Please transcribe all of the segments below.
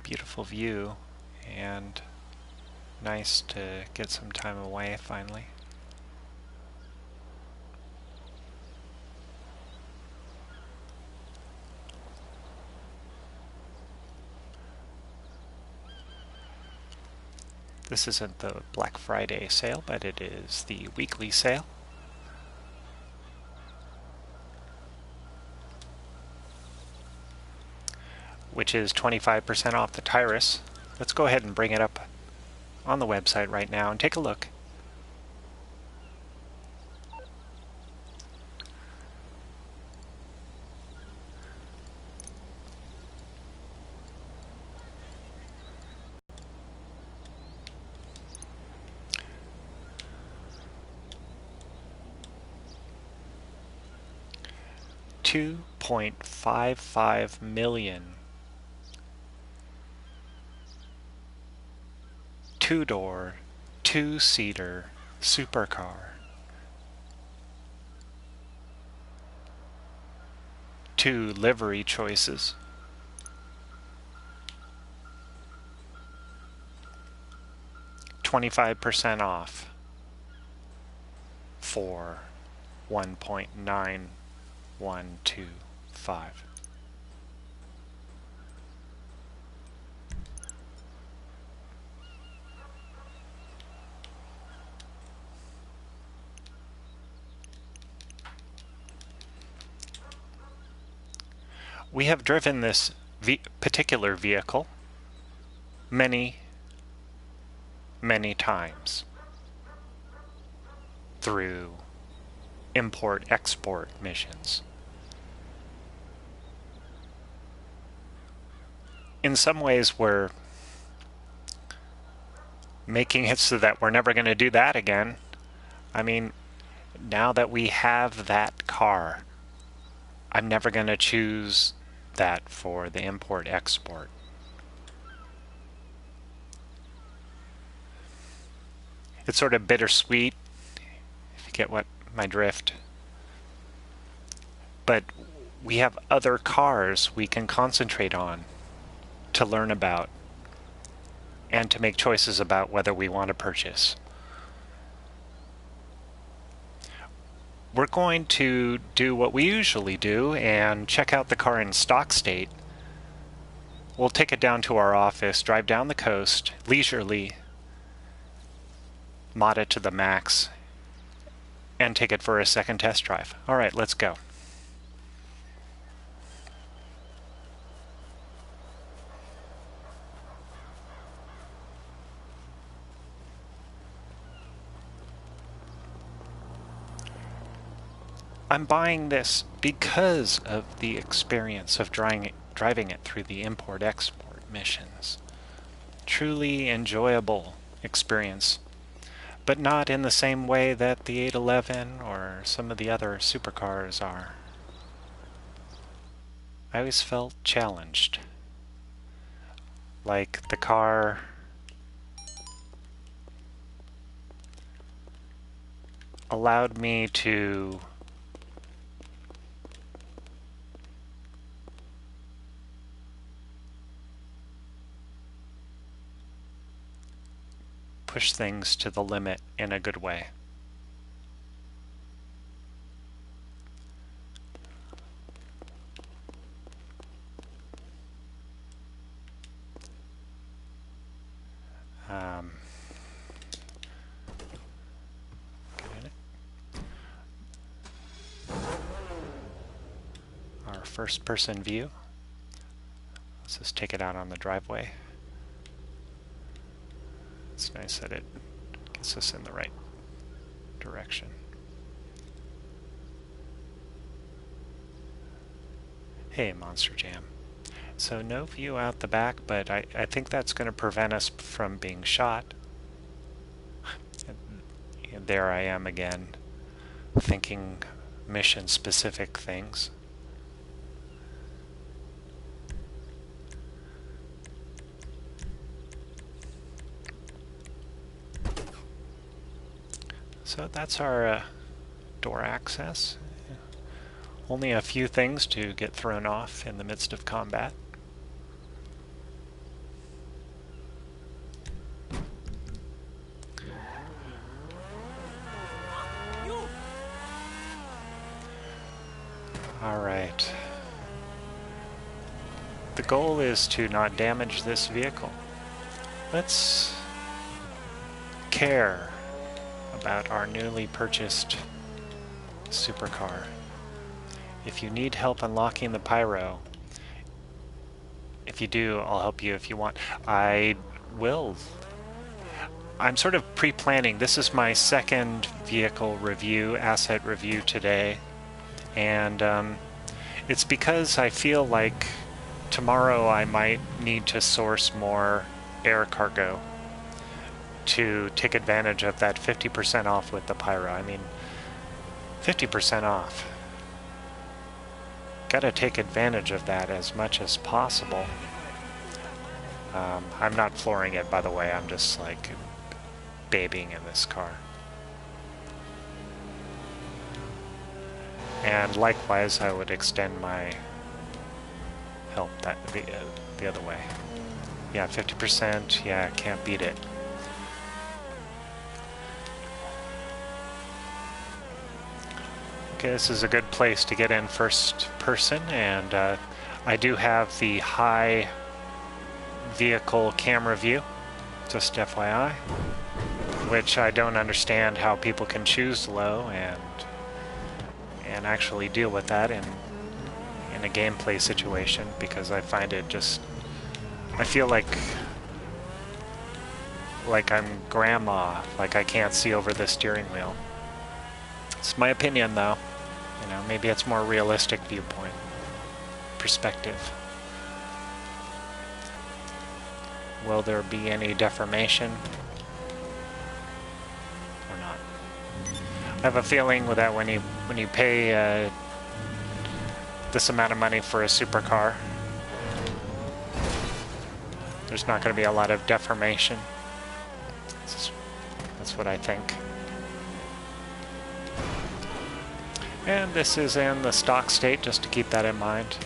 beautiful view, and nice to get some time away finally. This isn't the Black Friday sale, but it is the weekly sale. Which is 25% off the Tyrus. Let's go ahead and bring it up on the website right now and take a look. $2.55 million. Two-door, two-seater supercar. 2 livery choices. $25% off for 1.9125. We have driven this particular vehicle many times through import-export missions. In some ways, we're making it so that we're never going to do that again. I mean, now that we have that car, I'm never going to choose that for the import-export. It's sort of bittersweet, if you get what my drift. But we have other cars we can concentrate on to learn about and to make choices about whether we want to purchase. We're going to do what we usually do and check out the car in stock state. We'll take it down to our office, drive down the coast, leisurely, mod it to the max, and take it for a second test drive. All right, let's go. I'm buying this because of the experience of driving it through the import-export missions. Truly enjoyable experience, but not in the same way that the 811 or some of the other supercars are. I always felt challenged. Like the car allowed me to push things to the limit in a good way. Our first-person view. Let's just take it out on the driveway. It's nice that it gets us in the right direction. Hey, Monster Jam. So no view out the back, but I think that's going to prevent us from being shot. And there I am again, thinking mission-specific things. So that's our door access. Only a few things to get thrown off in the midst of combat. Alright. The goal is to not damage this vehicle. Let's care about our newly purchased supercar. If you need help unlocking the pyro, if you do, I'll help you if you want. I will. I'm sort of pre-planning. This is my second vehicle review, asset review today. And it's because I feel like tomorrow I might need to source more air cargo to take advantage of that 50% off with the pyro. I mean, 50% off. Gotta take advantage of that as much as possible. I'm not flooring it, by the way. I'm just like babying in this car. And likewise, I would extend my help that the other way. Yeah, 50%. Yeah, can't beat it. Okay, this is a good place to get in first person, and I do have the high vehicle camera view, just FYI, which I don't understand how people can choose low and actually deal with that in a gameplay situation, because I find it just, I feel like I'm grandma, like I can't see over the steering wheel. It's my opinion, though. You know, maybe it's more realistic viewpoint, perspective. Will there be any deformation or not? I have a feeling that when you pay this amount of money for a supercar, there's not going to be a lot of deformation. That's what I think. And this is in the stock state, just to keep that in mind.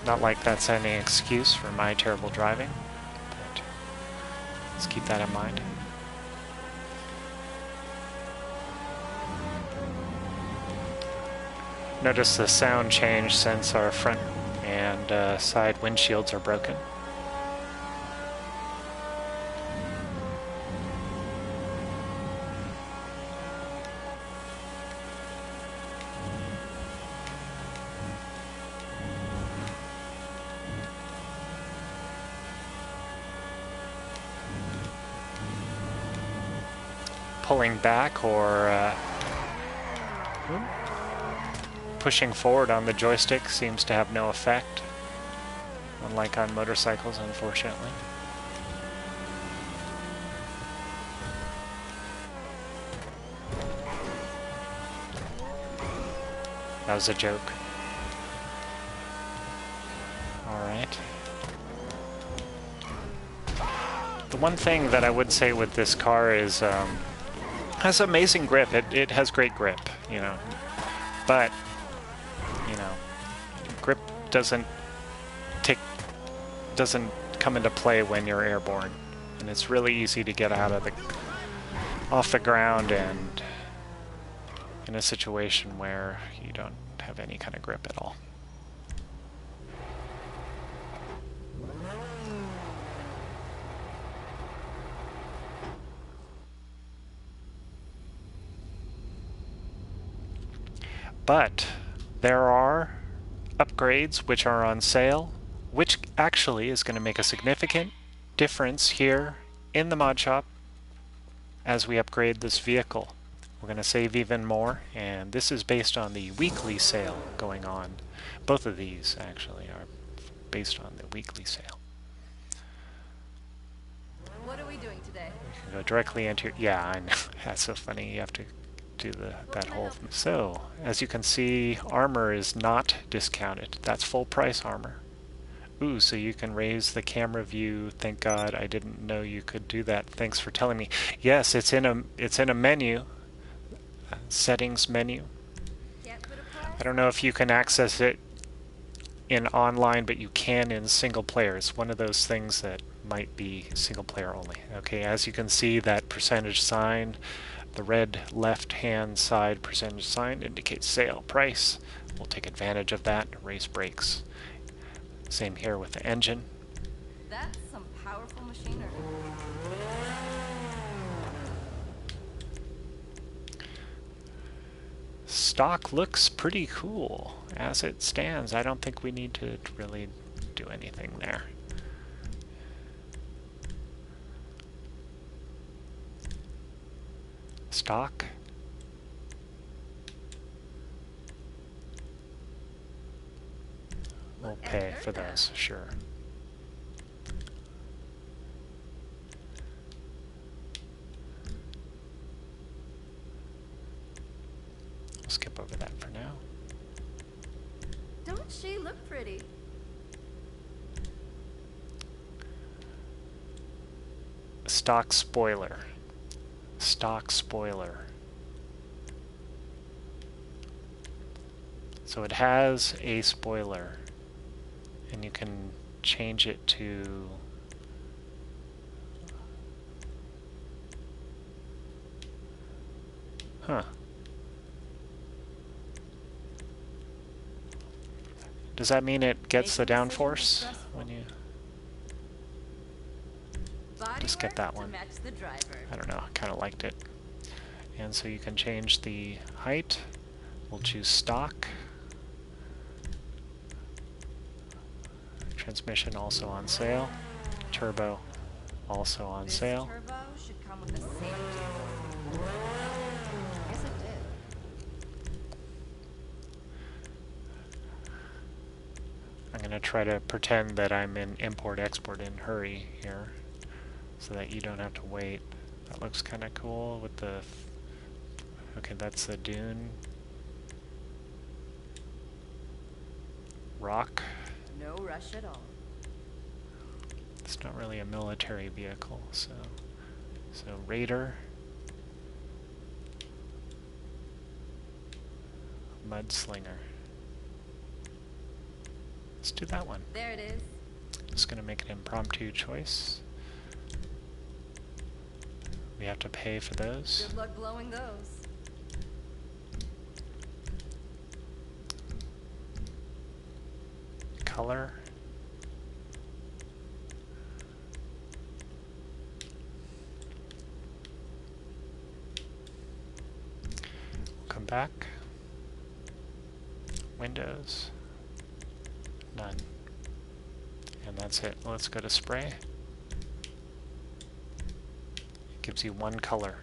Not like that's any excuse for my terrible driving, but let's keep that in mind. Notice the sound change since our front and side windshields are broken. Pulling back or pushing forward on the joystick seems to have no effect, unlike on motorcycles, unfortunately. That was a joke. Alright. The one thing that I would say with this car is has amazing grip. It has great grip, you know. But, you know, grip doesn't come into play when you're airborne. And it's really easy to get off the ground and in a situation where you don't have any kind of grip at all. But there are upgrades which are on sale, which actually is going to make a significant difference here in the mod shop as we upgrade this vehicle. We're going to save even more, and this is based on the weekly sale going on. Both of these actually are based on the weekly sale. What are we doing today? You can go directly into, yeah, I know, that's so funny, you have to do that whole thing. So, as you can see, armor is not discounted. That's full price armor. Ooh, so you can raise the camera view. Thank God, I didn't know you could do that. Thanks for telling me. Yes, it's in a menu, settings menu. I don't know if you can access it in online, but you can in single player. It's one of those things that might be single player only. Okay, as you can see, that percentage sign The red left-hand side percentage sign indicates sale price. We'll take advantage of that. Race brakes. Same here with the engine. That's some powerful machinery. Stock looks pretty cool as it stands. I don't think we need to really do anything there. Stock. We'll pay for those, sure. We'll skip over that for now. Don't she look pretty? Stock spoiler. Stock spoiler. So it has a spoiler, and you can change it to Does that mean it gets the downforce when you just get that one? I don't know, I kind of liked it. And so you can change the height. We'll choose stock. Transmission also on sale. Turbo also on sale. Turbo should come with a safety. Yes, it did. I'm going to try to pretend that I'm in import-export in hurry here so that you don't have to wait. That looks kind of cool with the... Okay, that's the dune. Rock. No rush at all. It's not really a military vehicle, so Raider. Mudslinger. Let's do that one. There it is. Just going to make an impromptu choice. We have to pay for those. Good luck blowing those. Color. We'll come back. Windows. None. And that's it. Let's go to spray. It gives you one color.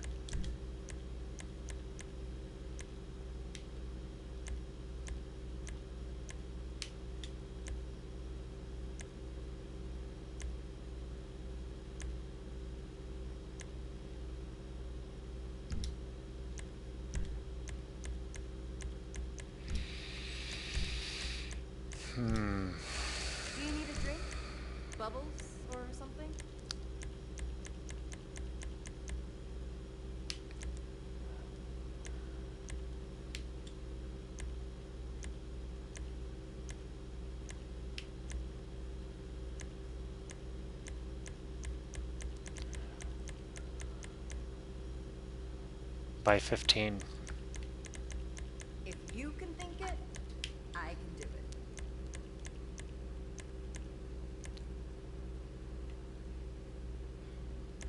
Do you need a drink? Bubbles or something? By 15. If you can think it, I can do it.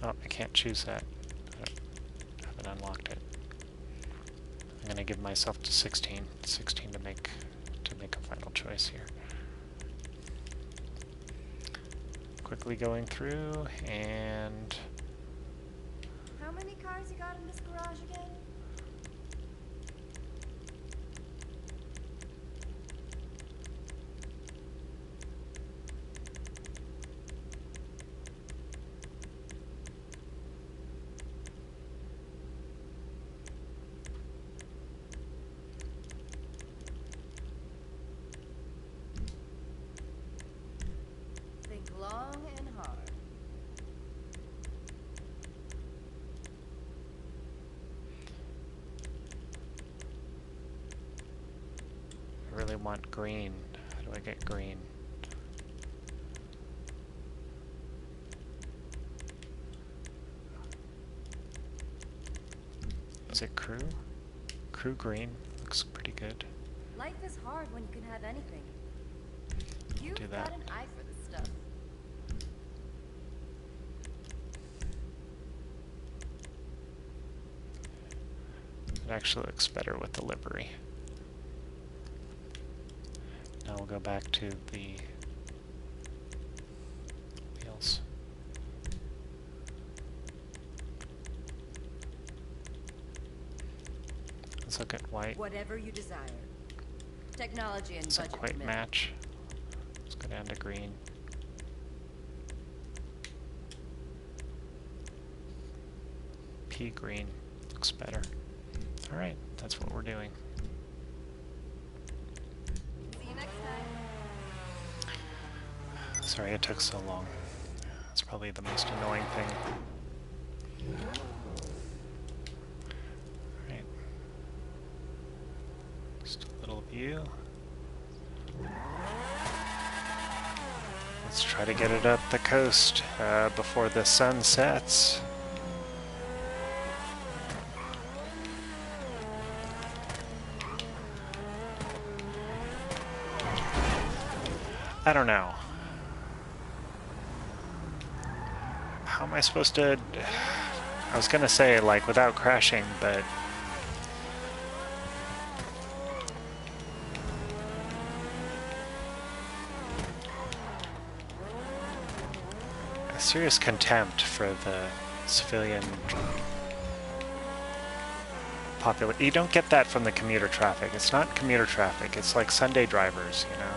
Oh, I can't choose that. I haven't unlocked it. I'm gonna give myself to 16. 16 to make a final choice here. Quickly going through, and How many cars you got in this garage again? Think long and hard. I really want green. How do I get green? Is it crew? Crew green. Looks pretty good. Life is hard when you can have anything. You've Do that. got an eye for this stuff. It actually looks better with the livery. Now we'll go back to the wheels. Let's look at white. Whatever you desire. Technology and Doesn't budget quite permit. match. Let's go down to green. Pea green looks better. Alright, that's what we're doing. See you next time. Sorry it took so long. That's probably the most annoying thing. Alright. Just a little view. Let's try to get it up the coast before the sun sets. I don't know. How am I supposed to... I was gonna say, like, without crashing, but... a serious contempt for the civilian population. You don't get that from the commuter traffic. It's not commuter traffic. It's like Sunday drivers, you know?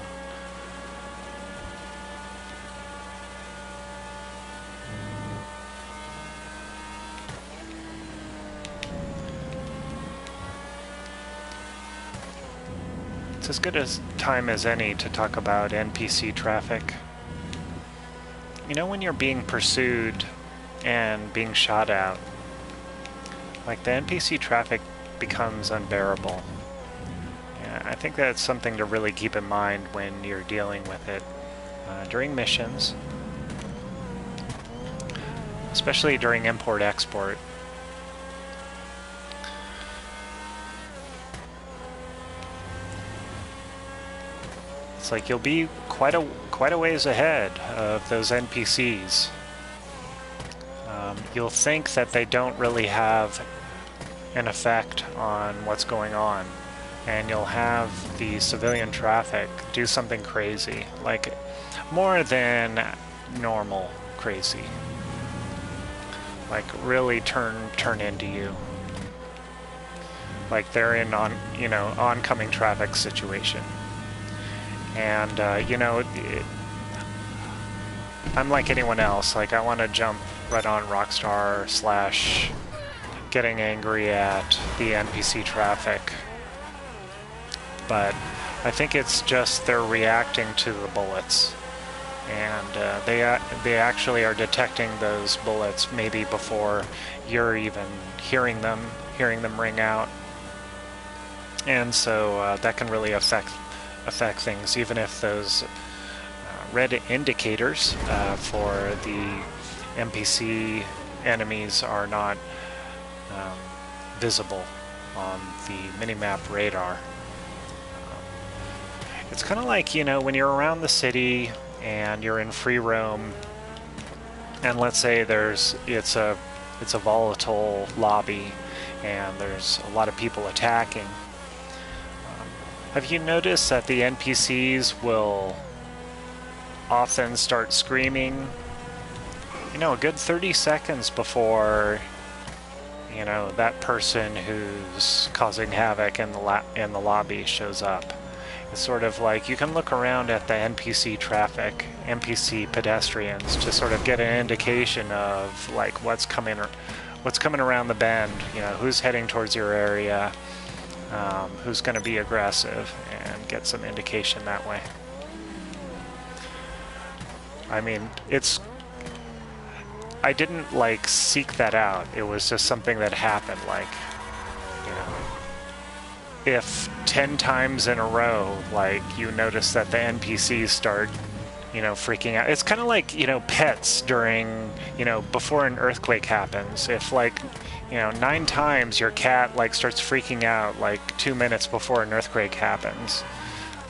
It's as good a time as any to talk about NPC traffic. You know when you're being pursued and being shot at, like the NPC traffic becomes unbearable. Yeah, I think that's something to really keep in mind when you're dealing with it during missions, especially during import-export. It's like you'll be quite a ways ahead of those NPCs. You'll think that they don't really have an effect on what's going on, and you'll have the civilian traffic do something crazy, like more than normal crazy, like really turn into you, like they're in oncoming traffic situation. And, I'm like anyone else. Like, I want to jump right on Rockstar / getting angry at the NPC traffic. But I think it's just they're reacting to the bullets. And they actually are detecting those bullets maybe before you're even hearing them ring out. And so that can really affect things, even if those red indicators for the NPC enemies are not visible on the minimap radar. It's kind of like, when you're around the city and you're in free roam, and let's say it's a volatile lobby and there's a lot of people attacking. Have you noticed that the NPCs will often start screaming, a good 30 seconds before, that person who's causing havoc in the lobby shows up? It's sort of like you can look around at the NPC traffic, NPC pedestrians, to sort of get an indication of like what's coming around the bend, who's heading towards your area. Who's going to be aggressive, and get some indication that way. I mean, I didn't seek that out. It was just something that happened. If 10 times in a row, you notice that the NPCs start, freaking out. It's kind of like, pets during, before an earthquake happens. If you know, 9 times your cat like starts freaking out like 2 minutes before an earthquake happens.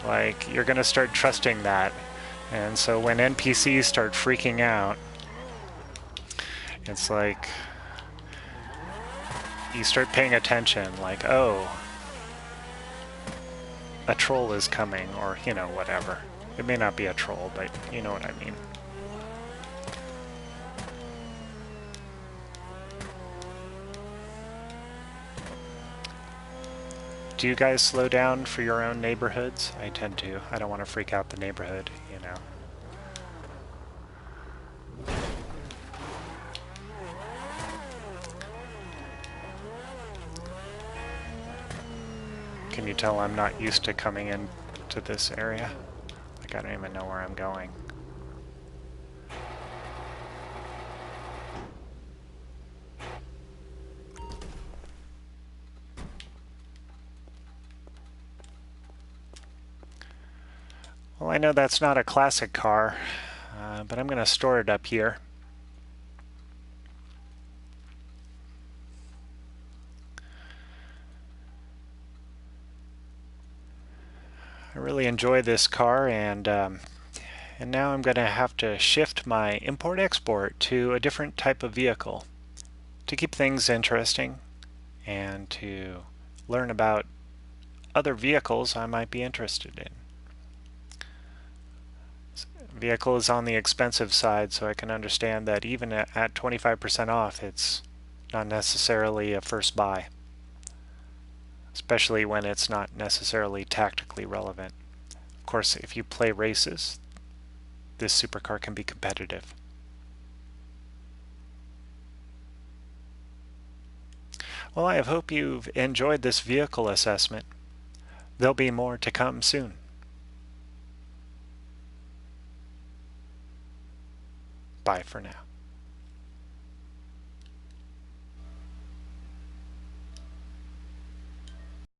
Like, you're gonna start trusting that. And so when NPCs start freaking out, it's like you start paying attention, like, oh, a troll is coming, or, you know, whatever. It may not be a troll, but you know what I mean. Do you guys slow down for your own neighborhoods? I tend to. I don't want to freak out the neighborhood, you know. Can you tell I'm not used to coming into this area? Like, I don't even know where I'm going. Well, I know that's not a classic car, but I'm going to store it up here. I really enjoy this car, and now I'm going to have to shift my import-export to a different type of vehicle to keep things interesting and to learn about other vehicles I might be interested in. Vehicle is on the expensive side, so I can understand that even at 25% off, it's not necessarily a first buy, especially when it's not necessarily tactically relevant. Of course, if you play races, this supercar can be competitive. Well, I hope you've enjoyed this vehicle assessment. There'll be more to come soon. Bye for now.